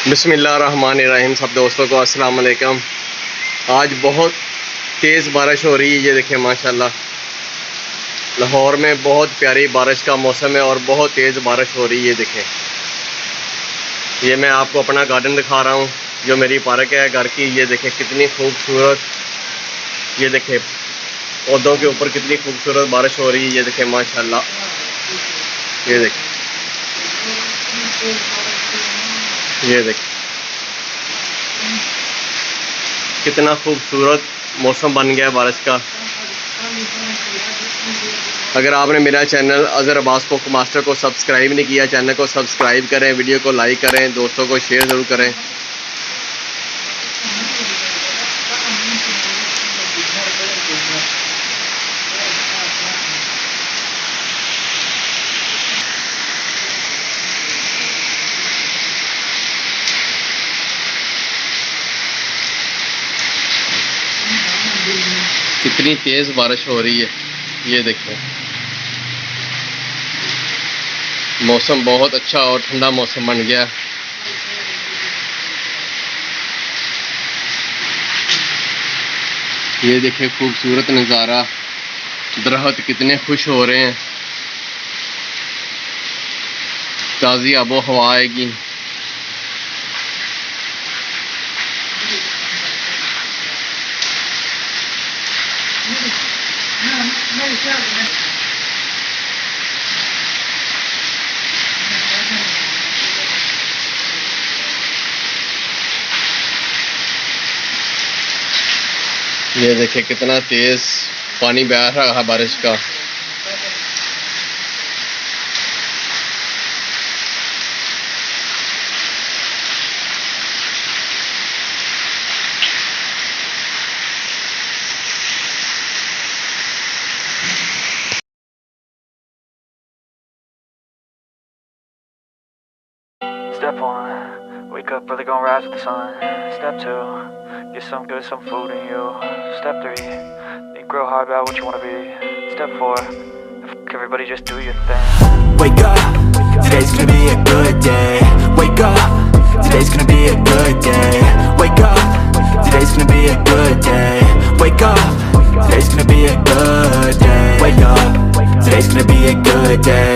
बिस्मिल्लाहिर्रहमानिर्रहीम। सब दोस्तों को अस्सलाम वालेकुम। आज बहुत तेज़ बारिश हो रही है। ये देखें माशाल्लाह, लाहौर में बहुत प्यारी बारिश का मौसम है और बहुत तेज़ बारिश हो रही है। ये देखें, ये मैं आपको अपना गार्डन दिखा रहा हूँ जो मेरी पार्क है घर की। ये देखें कितनी खूबसूरत, ये देखें पौधों के ऊपर कितनी खूबसूरत बारिश हो रही है। ये देखें माशाल्लाह, ये देखें, ये देखें कितना खूबसूरत मौसम बन गया बारिश का। अगर आपने मेरा channel Azhar Abbas cook master को सब्सक्राइब नहीं किया, चैनल को सब्सक्राइब करें, वीडियो को लाइक करें, दोस्तों को शेयर ज़रूर करें। कितनी तेज़ बारिश हो रही है। ये देखो मौसम बहुत अच्छा और ठंडा मौसम बन गया। ये देखें खूबसूरत नज़ारा, दरख्त कितने खुश हो रहे हैं, ताज़ी आबो हवा आएगी। ये देखिए कितना तेज पानी बह रहा है बारिश का। Step 1, wake up early, gonna rise with the sun. Step 2, get some good, some food in you. Step 3, think real hard about what you wanna be. Step 4, everybody just do your thing. Wake up, today's gonna be a good day. Wake up, today's gonna be a good day. Wake up, today's gonna be a good day. Wake up, today's gonna be a good day. Wake up, today's gonna be a good day.